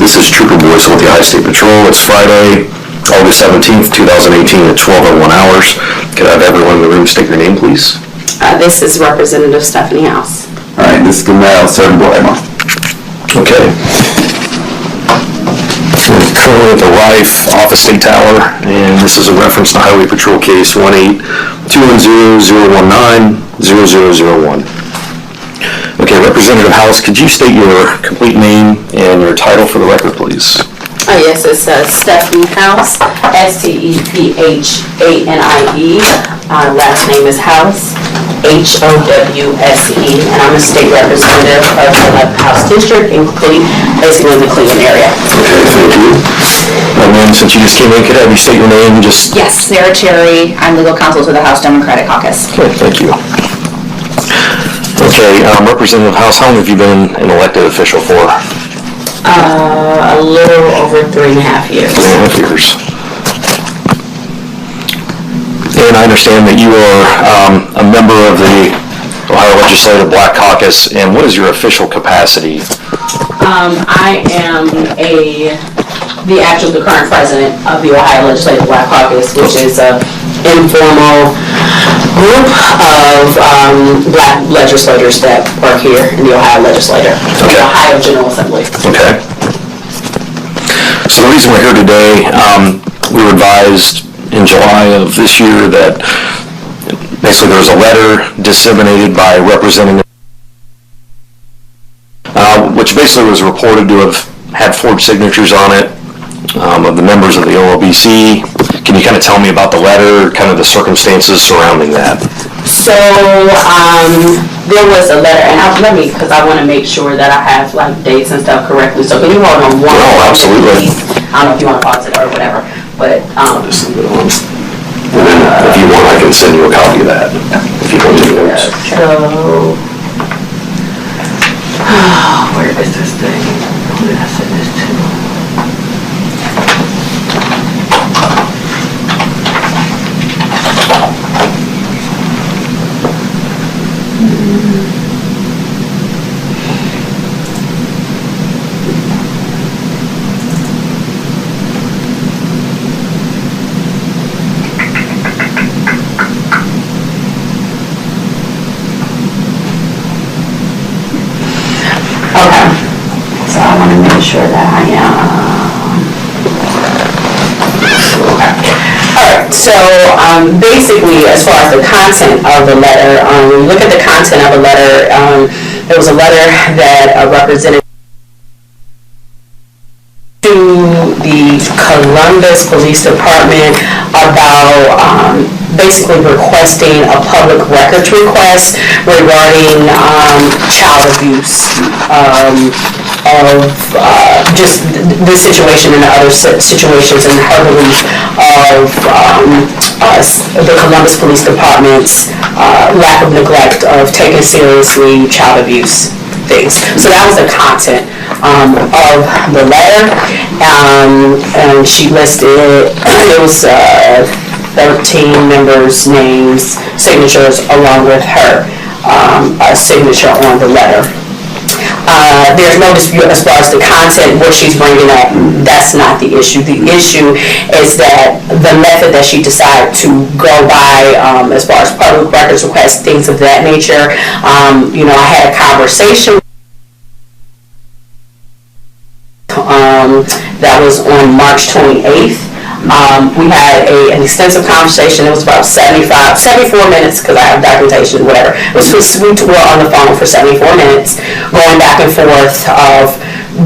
This is Trooper Boyce with the Ohio State Patrol. It's Friday, August 17th, 2018 at 12:01 hours. Could I have everyone in the room state your name, please? This is Representative Stephanie HOWSE. All right, this is Gamal Serboima. Okay. We're currently at the Rife Office State Tower, and this is a reference to Highway Patrol Case 18210-019-0001. Okay, Representative HOWSE, could you state your complete name and your title for the record, please? Yes, it's Stephanie HOWSE, STEPHANIE. Last name is HOWSE, HOWSE, and I'm a state representative of the 11th House District, basically in the Cleveland area. Okay, thank you. And then since you just came in, could I have you state your name? Yes, Sarah Cherry. I'm legal counsel to the House Democratic Caucus. Okay, thank you. Okay, Representative HOWSE, how long have you been an elected official for? A little over 3.5 years. 3.5 years. And I understand that you are a member of the Ohio Legislative Black Caucus, and what is your official capacity? I am the current president of the Ohio Legislative Black Caucus, which is an informal group of black legislators that work here in the Ohio Legislature, the Ohio General Assembly. Okay. So the reason we're here today, we were advised in July of this year that basically there was a letter disseminated by Representative, which basically was reported to have had forged signatures on it of the members of the OLBC. Can you kind of tell me about the letter, kind of the circumstances surrounding that? So there was a letter, and because I want to make sure that I have like dates and stuff correctly. So can you hold on one? Oh, absolutely. I don't know if you want to pause it or whatever, but just leave it on. And then if you want, I can send you a copy of that. If you want to do it. So, where is this thing? Who did I send this to? Okay, so I want to make sure that I am. Alright, so basically, as far as the content of the letter, when you look at the content of the letter, there was a letter that represented to the Columbus Police Department about basically requesting a public records request regarding child abuse of just this situation and other situations, and her belief of the Columbus Police Department's lack of neglect of taking seriously child abuse things. So that was the content of the letter, and she listed, it was 13 members' names, signatures, along with her signature on the letter. There's no dispute as far as the content, what she's bringing up. That's not the issue. The issue is that the method that she decided to go by, as far as public records requests, things of that nature. I had a conversation that was on March 28th. We had an extensive conversation. It was about 74 minutes, because I have documentation, whatever. We were on the phone for 74 minutes, going back and forth of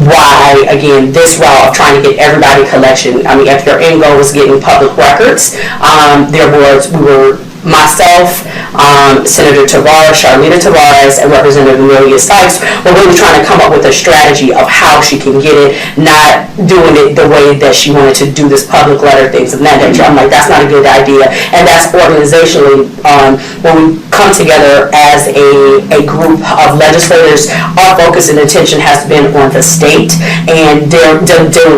why, again, this route of trying to get everybody collection. I mean, if your end goal was getting public records, we were myself, Senator Tavares, Charlita Tavares, and Representative Amelia Sykes were really trying to come up with a strategy of how she can get it, not doing it the way that she wanted to do this public letter, things of that nature. I'm like, that's not a good idea. And that's organizationally, when we come together as a group of legislators, our focus and attention has been on the state and dealing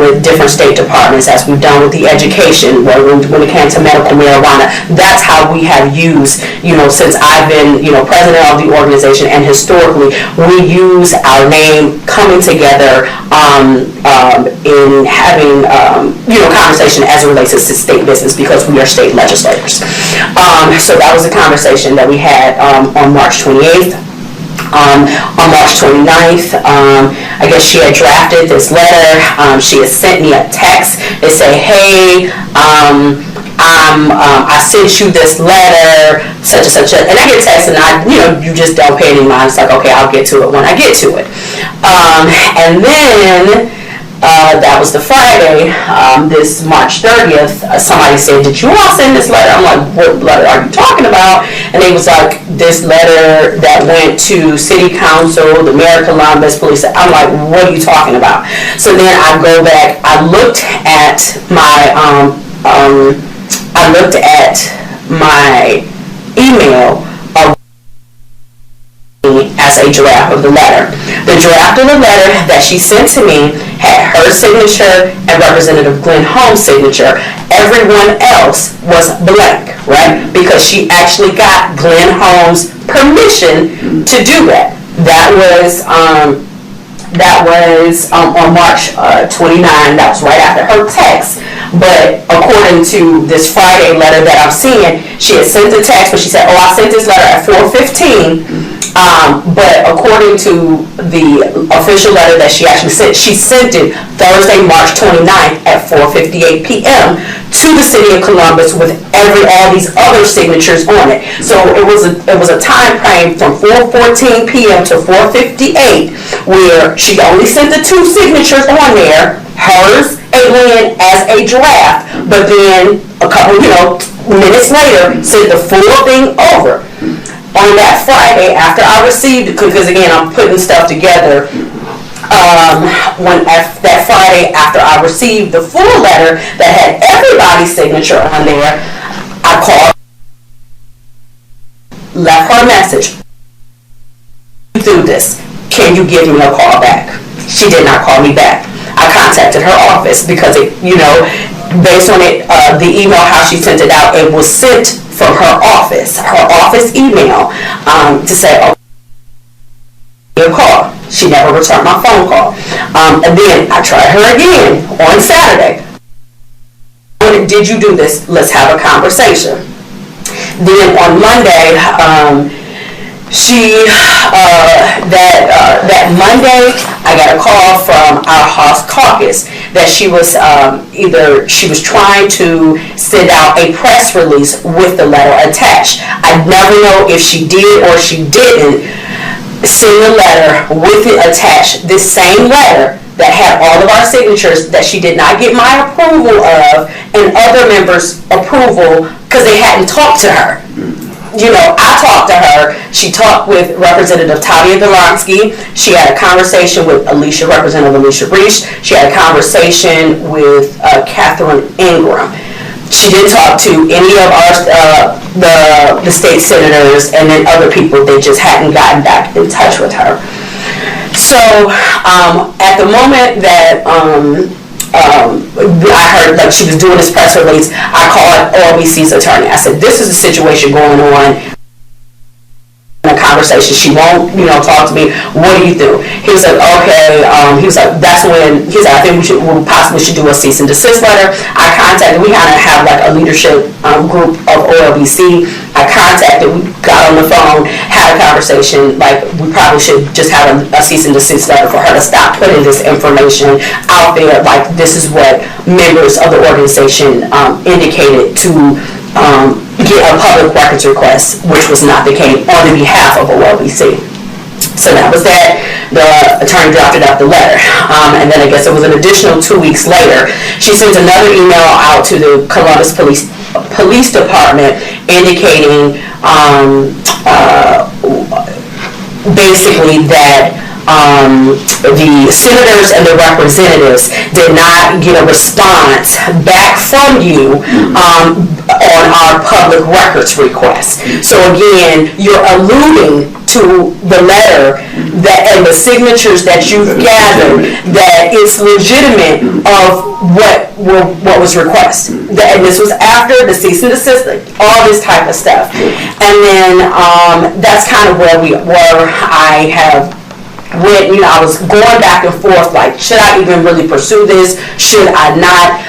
with different state departments, as we've done with the education, when it came to medical marijuana. That's how we have used, since I've been, president of the organization, and historically, we use our name coming together, in having, conversation as it relates to state business because we are state legislators. So that was a conversation that we had on March 28th. On March 29th, I guess she had drafted this letter. She had sent me a text. It said, hey, I sent you this letter, such and such, and I get text and you just don't pay any mind. It's like, okay, I'll get to it when I get to it. And then, that was the Friday, this March 30th, somebody said, did you all send this letter? I'm like, what letter are you talking about? And they was like, this letter that went to City Council, the Mayor of Columbus, police. I'm like, what are you talking about? So then I go back, I looked at my email as a draft of the letter. The draft of the letter that she sent to me had her signature and Representative Glenn Holmes' signature. Everyone else was blank, right? Because she actually got Glenn Holmes' permission to do that. That was on March 29. That was right after her text. But according to this Friday letter that I'm seeing, she had sent the text, but she said, oh, I sent this letter at 4:15. But according to the official letter that she actually sent, she sent it Thursday, March 29th at 4:58 p.m. to the City of Columbus with all these other signatures on it. So it was a time frame from 4:14 p.m. to 4:58 where she only sent the two signatures on there, hers and Lynn as a draft, but then a couple, minutes later, sent the full thing over. On that Friday, after I received it, because again, I'm putting stuff together, that Friday after I received the full letter that had everybody's signature on there, I called, left her a message. Do this. Can you give me a call back? She did not call me back. I contacted her office because based on it, the email, how she sent it out, it was sent from her office email, to say, oh, a call. She never returned my phone call. And then I tried her again on Saturday. Did you do this? Let's have a conversation. Then on Monday, that Monday, I got a call from our HOWSE Caucus that she was trying to send out a press release with the letter attached. I never know if she did or she didn't send the letter with it attached. This same letter that had all of our signatures that she did not get my approval of and other members' approval because they hadn't talked to her. I talked to her. She talked with Representative Talia Golonsky. She had a conversation with Representative Alicia Reich. She had a conversation with Catherine Ingram. She didn't talk to any of the state senators and then other people. They just hadn't gotten back in touch with her. So at the moment that I heard she was doing this press release, I called OLBC's attorney. I said, this is a situation going on. In a conversation, she won't, talk to me. What do you do? He was like, okay. He was like, that's when I think we possibly should do a cease and desist letter. We kind of have like a leadership group of OLBC. I contacted, we got on the phone, had a conversation, like we probably should just have a cease and desist letter for her to stop putting this information out there. Like this is what members of the organization indicated to get a public records request, which was not the case on the behalf of OLBC. So that was that. The attorney drafted out the letter. And then I guess it was an additional 2 weeks later, she sent another email out to the Columbus Police Department indicating basically that the senators and the representatives did not get a response back from you on our public records request. So again, you're alluding to the letter and the signatures that you've gathered that it's legitimate of what was requested. And this was after the cease and desist, all this type of stuff. And then that's kind of where I have when, I was going back and forth, like, should I even really pursue this? Should I not?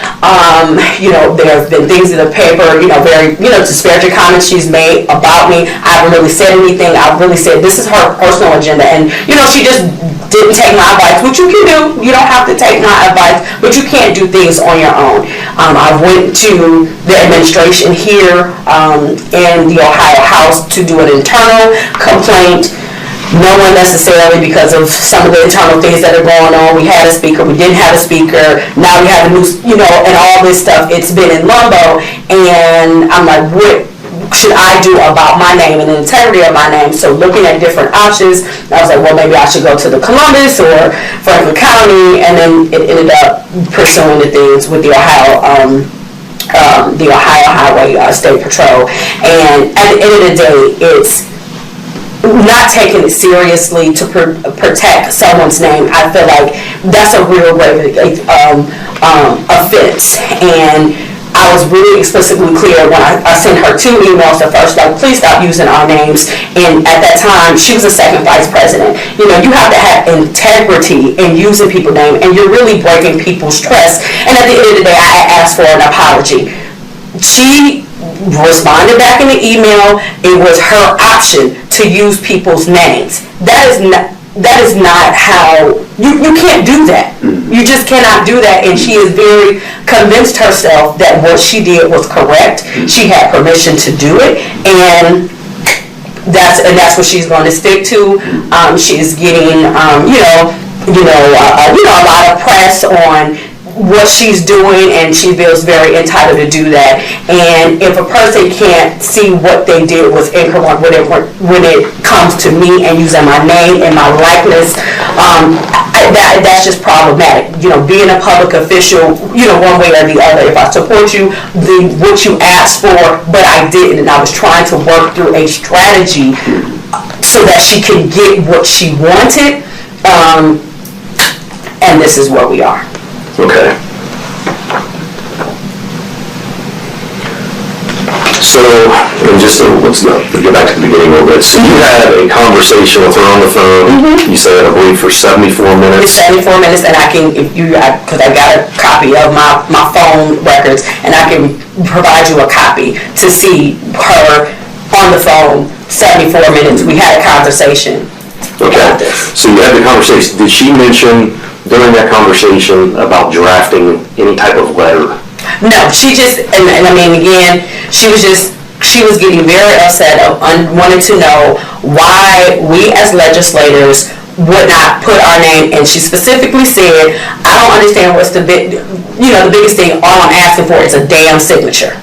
There have been things in the paper, very, disparaging comments she's made about me. I haven't really said anything. I've really said this is her personal agenda. And, she just didn't take my advice, which you can do. You don't have to take my advice, but you can't do things on your own. I went to the administration here in the Ohio House to do an internal complaint. No one necessarily because of some of the internal things that are going on. We had a speaker, we didn't have a speaker, now we have a new, and all this stuff. It's been in limbo, and I'm like, what should I do about my name and the integrity of my name? So looking at different options, I was like, well, maybe I should go to the Columbus or Franklin County, and then it ended up pursuing the things with the Ohio Highway State Patrol. And at the end of the day, it's not taking it seriously to protect someone's name. I feel like that's a real grave offense. And I was really explicitly clear when I sent her 2 emails. The first, like, please stop using our names. And at that time, she was the second vice president. You have to have integrity in using people's name, and you're really breaking people's trust. And at the end of the day, I asked for an apology. She responded back in the email. It was her option to use people's names. That is not how you can't do that. You just cannot do that. And she is very convinced herself that what she did was correct. She had permission to do it, and that's what she's going to stick to. She's getting a lot of press on what she's doing, and she feels very entitled to do that. And if a person can't see what they did was incorrect when it comes to me and using my name and my likeness, that's just problematic. Being a public official, one way or the other. If I support you, what you asked for, but I didn't, and I was trying to work through a strategy so that she can get what she wanted, and this is where we are. Okay. So, let's get back to the beginning a little bit. So you had a conversation with her on the phone. You said, I believe, for 74 minutes. It's 74 minutes, and I can, because I got a copy of my phone records, and I can provide you a copy to see her on the phone. 74 minutes. We had a conversation. Okay. So you had the conversation. Did she mention during that conversation about drafting any type of letter? No, she just, and I mean, again, she was getting very upset and wanted to know why we as legislators would not put our name, and she specifically said, I don't understand what's the biggest thing, all I'm asking for is a damn signature.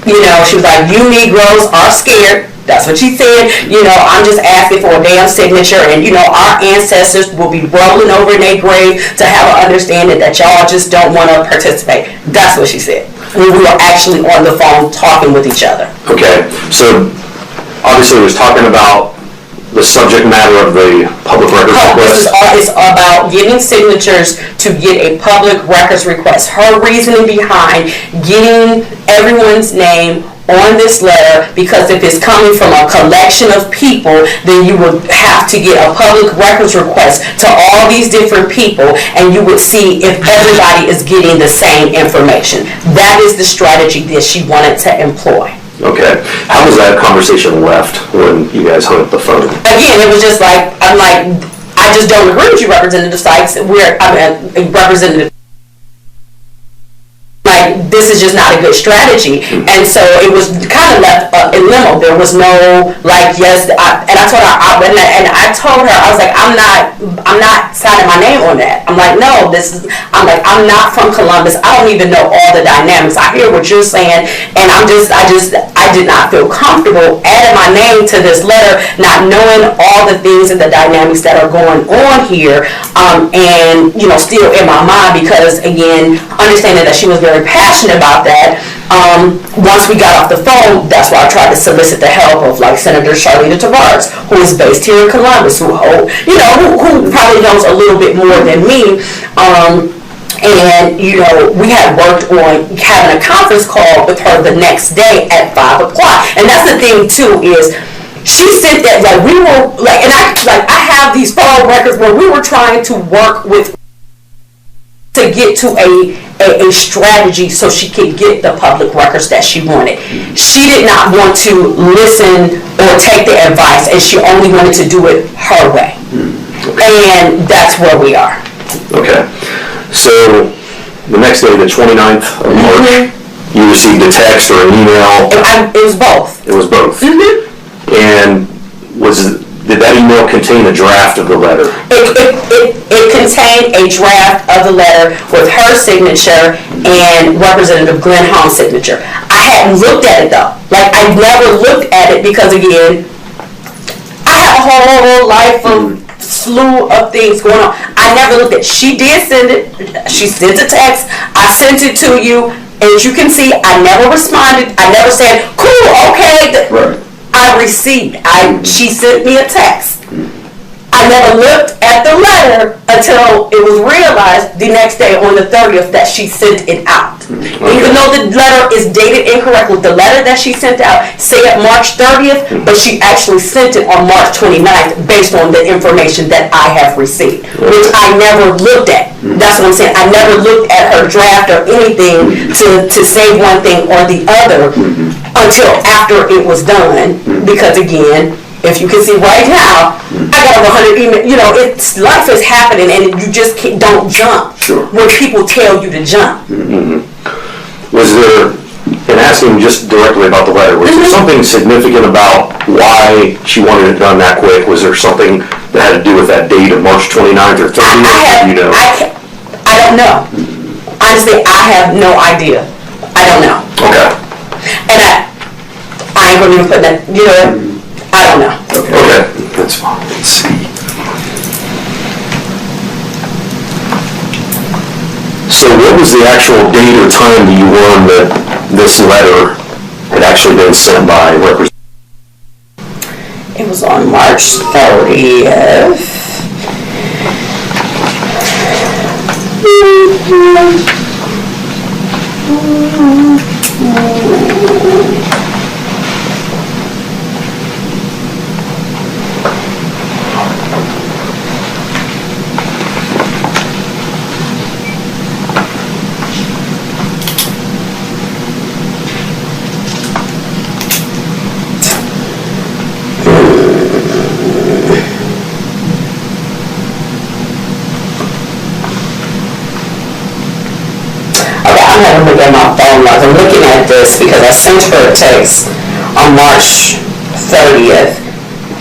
She was like, you Negroes are scared. That's what she said. I'm just asking for a damn signature, and our ancestors will be rolling over in their grave to have an understanding that y'all just don't want to participate. That's what she said. We were actually on the phone talking with each other. Okay, so obviously it was talking about the subject matter of the public records request. It's about getting signatures to get a public records request. Her reasoning behind getting everyone's name on this letter, because if it's coming from a collection of people, then you would have to get a public records request to all these different people, and you would see if everybody is getting the same information. That is the strategy that she wanted to employ. Okay. How was that conversation left when you guys hung up the phone? Again, it was just like, I just don't agree with you, Representative Sykes. Representative, this is just not a good strategy. And so it was kind of left in limbo. There was no yes, and I told her, I told her, I was like, I'm not signing my name on that. I'm like, no, I'm not from Columbus. I don't even know all the dynamics. I hear what you're saying, and I did not feel comfortable adding my name to this letter, not knowing all the things and the dynamics that are going on here, and still in my mind, because again, understanding that she was very passionate about that. Once we got off the phone, that's why I tried to solicit the help of Senator Charlene Tavares, who is based here in Columbus, who probably knows a little bit more than me. And we had worked on having a conference call with her the next day at 5 o'clock. And that's the thing too, is she sent that, like, we were, like, and I have these phone records where we were trying to work with, to get to a strategy so she could get the public records that she wanted. She did not want to listen or take the advice, and she only wanted to do it her way. And that's where we are. Okay. So the next day, the 29th of March, you received a text or an email? It was both. It was both. And did that email contain a draft of the letter? It contained a draft of the letter with her signature and Representative Glenn Holmes' signature. I hadn't looked at it though. Like, I never looked at it because, again, I have a whole life of slew of things going on. I never looked at it. She did send it. She sent a text. I sent it to you. As you can see, I never responded. I never said, cool, okay. Right. I received. She sent me a text. I never looked at the letter until it was realized the next day on the 30th that she sent it out. Even though the letter is dated incorrectly, the letter that she sent out said March 30th, but she actually sent it on March 29th based on the information that I have received, which I never looked at. That's what I'm saying. I never looked at her draft or anything to say one thing or the other until after it was done, because, again, if you can see right now, I got over 100 emails. You know, life is happening, and you just don't jump when people tell you to jump. Was there, and asking just directly about the letter, was there something significant about why she wanted it done that quick? Was there something that had to do with that date of March 29th or 30th? You know? I don't know. Honestly, I have no idea. I don't know. Okay. And I ain't gonna even put that, you know, I don't know. Okay, that's fine. Let's see. So what was the actual date or time that you learned that this letter had actually been sent by Representative? It was on March 30th. I'm having to look at my phone log. I'm looking at this because I sent her a text on March 30th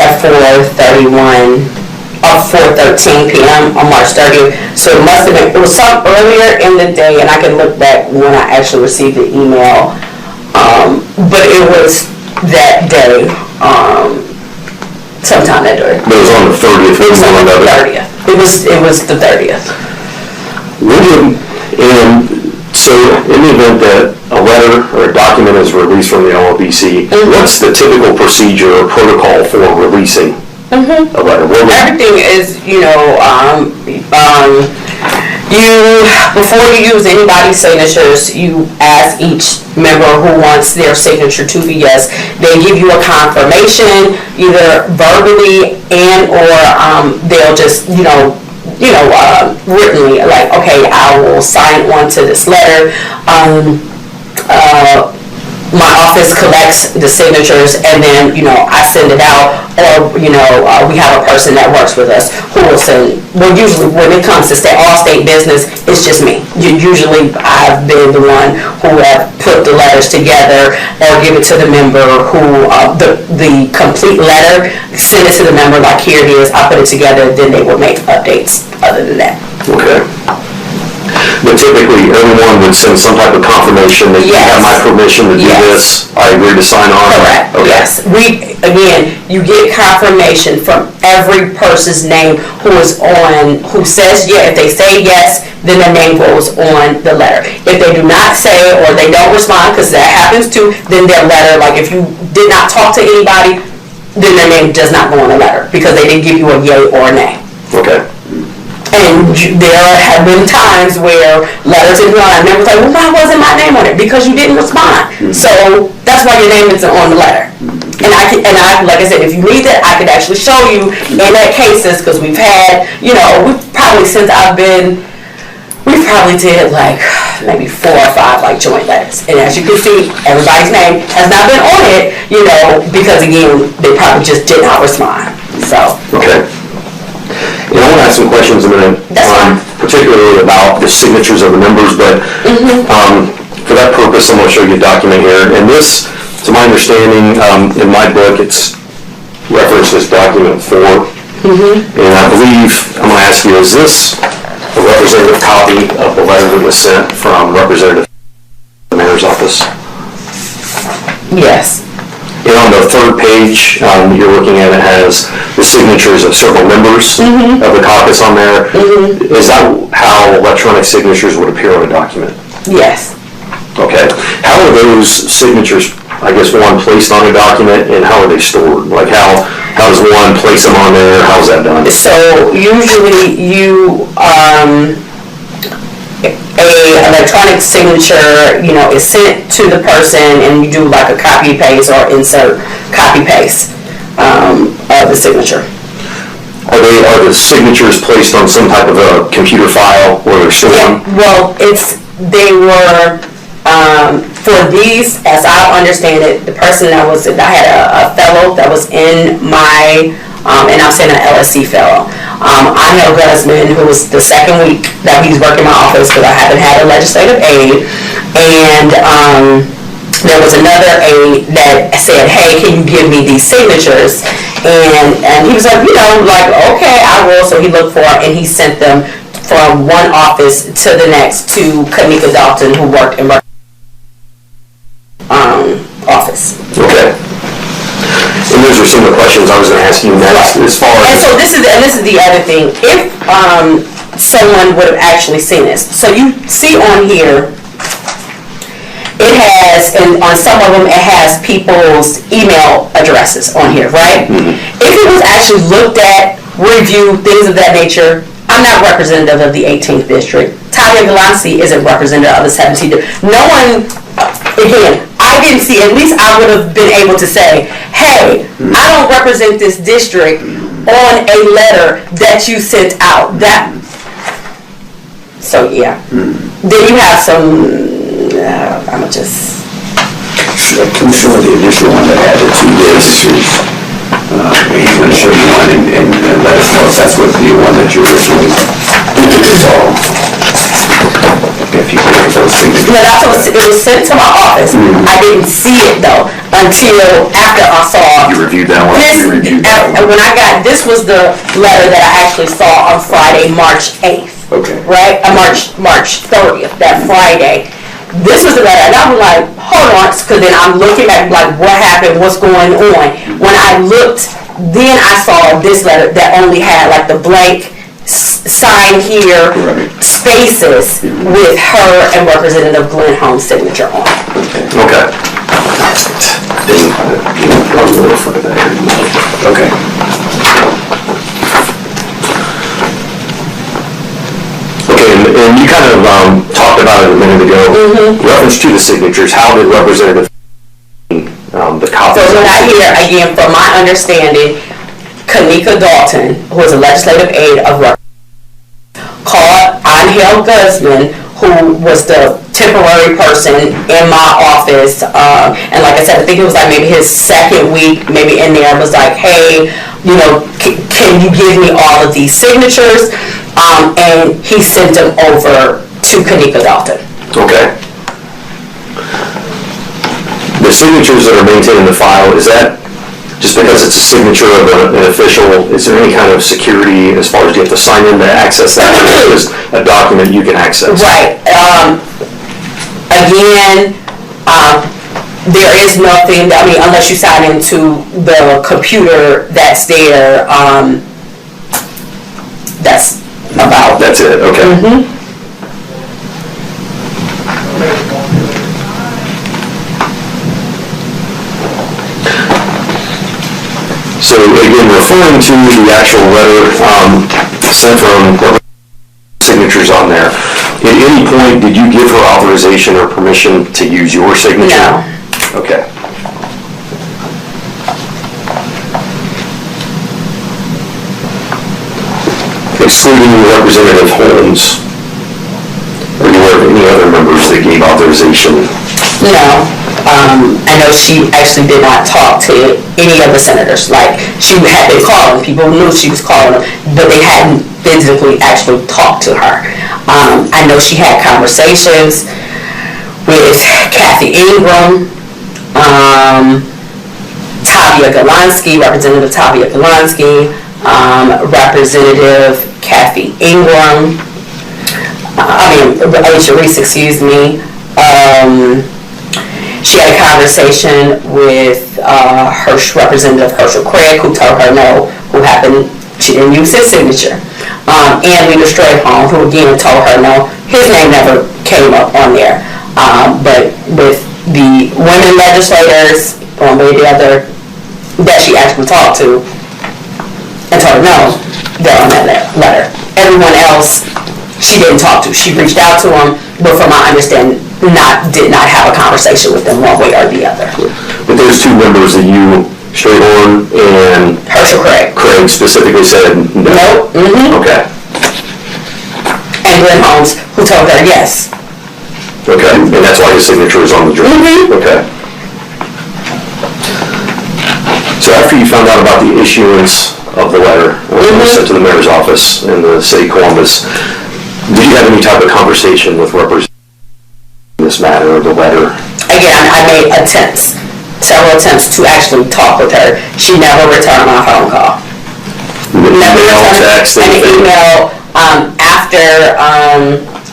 at 4:13 p.m. on March 30th. So it must have been, it was some earlier in the day, and I can look back when I actually received the email. But it was that day, sometime that day. But it was on the 30th. It was on the 30th. It was the 30th. So in the event that a letter or a document is released from the OLBC, what's the typical procedure or protocol for releasing a letter? Everything is, before you use anybody's signatures, you ask each member who wants their signature to be yes. They give you a confirmation, either verbally and or they'll just, writtenly, like, okay, I will sign on to this letter. My office collects the signatures, and then, I send it out, or, we have a person that works with us who will send, usually when it comes to all-state business, it's just me. Usually I've been the one who have put the letters together or give it to the member who, the complete letter, send it to the member, like, here it is, I put it together, then they will make updates other than that. Okay. But typically, everyone would send some type of confirmation that you have my permission to do this. I agree to sign on. Correct. Okay. Yes. You get confirmation from every person's name who says yes. If they say yes, then their name goes on the letter. If they do not say or they don't respond, because that happens too, then their letter, like if you did not talk to anybody, then their name does not go on the letter because they didn't give you a yay or a nay. Okay. And there have been times where letters didn't go on. I never thought, well, why wasn't my name on it? Because you didn't respond. So that's why your name isn't on the letter. like I said, if you need that, I could actually show you in that cases, because we've had, we've probably did like maybe 4 or 5 like joint letters. And as you can see, everybody's name has not been on it, because again, they probably just did not respond. So. Okay. And I want to ask some questions in a minute, particularly about the signatures of the members, but for that purpose, I'm going to show you a document here. And this, to my understanding, in my book, it's referenced as document 4. And I believe, I'm going to ask you, is this a representative copy of the letter that was sent from Representative the Mayor's office? Yes. And on the 3rd page, you're looking at it has the signatures of several members of the caucus on there. Is that how electronic signatures would appear on a document? Yes. Okay. How are those signatures, I guess, one, placed on a document, and how are they stored? Like how does one place them on there? How's that done? So usually a electronic signature, is sent to the person, and you do like a copy paste or insert copy paste of the signature. Are the signatures placed on some type of a computer file where they're stored? Yeah, well, they were for these, as I understand it, the person I had a fellow that was in my, and I'm saying an LSC fellow, Angel Guzman, who was the 2nd week that he's working in my office because I haven't had a legislative aide, and there was another aide that said, hey, can you give me these signatures? And he was like, okay, I will. So he looked for it, and he sent them from one office to the next to Kanika Dalton, who worked in office. Okay. And those are some of the questions I was going to ask you next, as far as... And so this is the other thing. If someone would have actually seen this. So you see on here, it has, and on some of them, it has people's email addresses on here, right? If it was actually looked at, reviewed, things of that nature, I'm not representative of the 18th district. Talia Galansi isn't representative of the 17th district. No one, again, I didn't see, at least I would have been able to say, hey, I don't represent this district on a letter that you sent out. So yeah. Then you have some, I'm just... I'm sure the initial one that had the 2 days, he's going to show you one and let us know if that's what the one that you're reviewing. So, if you can get those things. No, that's what it was sent to my office. I didn't see it though until after I saw. You reviewed that one? When I got, this was the letter that I actually saw on Friday, March 8th. Okay. Right? March 30th, that Friday. This was the letter, and I was like, hold on, because then I'm looking at like what happened, what's going on. When I looked, then I saw this letter that only had like the blank sign here, spaces with her and Representative Glenn Holmes' signature on it. Okay. Okay. And you kind of talked about it a minute ago. Reference to the signatures, how did Representative the copies? So when I hear, again, from my understanding, Kanika Dalton, who is a legislative aide of called Angel Guzman, who was the temporary person in my office, and like I said, I think it was like maybe his 2nd week, maybe in there, was like, hey, can you give me all of these signatures? And he sent them over to Kanika Dalton. Okay. The signatures that are maintained in the file, is that just because it's a signature of an official, is there any kind of security as far as you have to sign in to access that, or is it a document you can access? Right. Again, there is nothing, unless you sign into the computer that's there, That's it, okay. So again, referring to the actual letter sent from signatures on there, at any point did you give her authorization or permission to use your signature? No. Okay. excluding Representative Holmes, are you aware of any other members that gave authorization? No. I know she actually did not talk to any of the senators. Like, she had been calling, people knew she was calling them, but they hadn't physically actually talked to her. I know she had conversations with Kathy Ingram, Tavia Golansky, Representative Tavia Golansky, Representative Kathy Ingram, Alicia Reese, excuse me. She had a conversation with Representative Herschel Craig, who told her no, she didn't use his signature. And Leader Strayhorn, who again told her no, his name never came up on there. But with the women legislators, one way or the other, that she actually talked to, and told her no, they're on that letter. Everyone else, she didn't talk to. She reached out to them, but from my understanding, did not have a conversation with them one way or the other. But those two members that you, Strayhorn and Herschel Craig specifically said no? Nope. Mm-hmm. Okay. And Glenn Holmes, who told her yes. Okay, and that's why his signature is on the draft? Mm-hmm. Okay. So after you found out about the issuance of the letter, when it was sent to the mayor's office in the city of Columbus, did you have any type of conversation with representatives on this matter or the letter? Again, I made several attempts to actually talk with her. She never returned my phone call. Never returned text, an email. After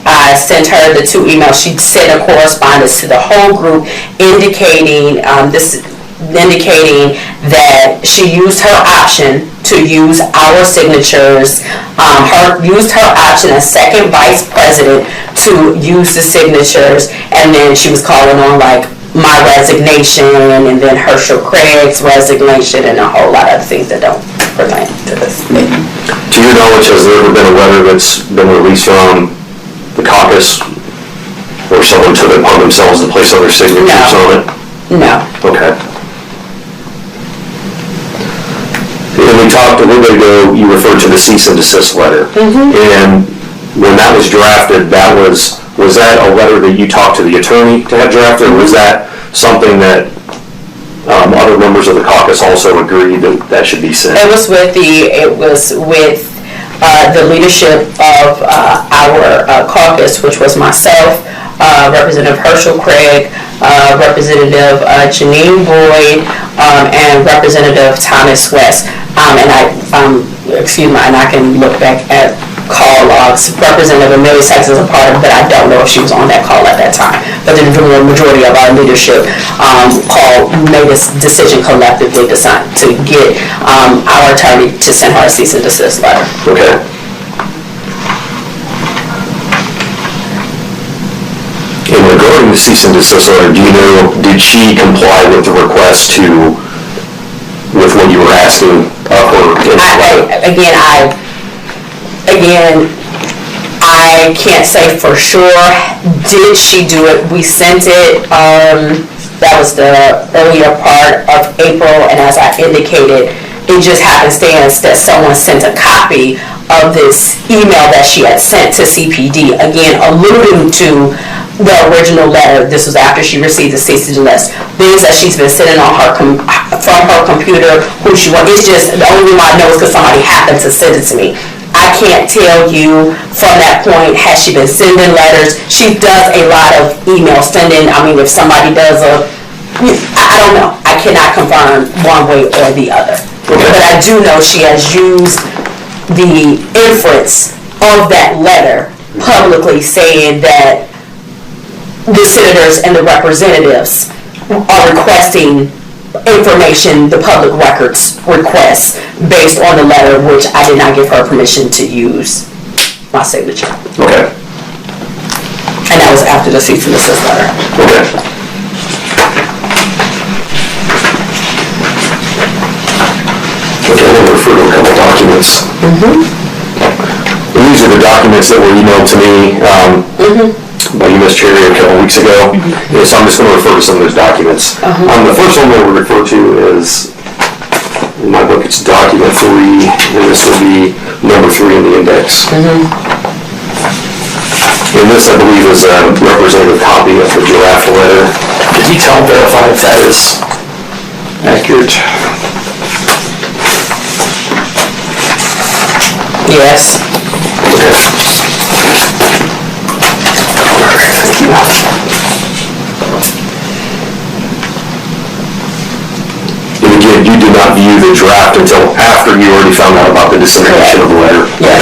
I sent her the 2 emails, she sent a correspondence to the whole group indicating that she used her option to use our signatures, used her option as second vice president to use the signatures, and then she was calling on like my resignation and then Herschel Craig's resignation and a whole lot of other things that don't pertain to this. To your knowledge, has there ever been a letter that's been released from the caucus or someone took it upon themselves to place other signatures on it? No. Okay. And we talked a little bit ago, you referred to the cease and desist letter. Mm-hmm. And when that was drafted, was that a letter that you talked to the attorney to have drafted, or was that something that other members of the caucus also agreed that should be sent? It was with the leadership of our caucus, which was myself, Representative Herschel Craig, Representative Janine Boyd, and Representative Thomas West. And I can look back at call logs. Representative Amelia Sykes is a part of it, but I don't know if she was on that call at that time. But the majority of our leadership made this decision collectively to get our attorney to send her a cease and desist letter. Okay. And regarding the cease and desist letter, do you know, did she comply with the request with what you were asking of her? Again, I can't say for sure. Did she do it? We sent it, that was the earlier part of April, and as I indicated, it just happenstance that someone sent a copy of this email that she had sent to CPD, again, alluding to the original letter. This was after she received the cease and desist. Things that she's been sitting on from her computer, it's just, the only reason I know is because somebody happened to send it to me. I can't tell you from that point, has she been sending letters? She does a lot of email sending. If somebody does I don't know. I cannot confirm one way or the other. Okay. But I do know she has used the inference of that letter publicly saying that the senators and the representatives are requesting information, the public records requests based on the letter, which I did not give her permission to use my signature. Okay. And that was after the cease and desist letter. Okay. Okay, I'm going to refer to a couple documents. Mm-hmm. And these are the documents that were emailed to me by U.S. Cherry a couple weeks ago. Mm-hmm. So I'm just going to refer to some of those documents. The first one that we refer to is In my book, it's document 3, and this will be number 3 in the index. And this, I believe, is a representative copy of the draft letter. Did he verify if that is accurate? Yes. Okay. Thank you. And again, you did not view the draft until after you already found out about the dissemination of the letter. Yes.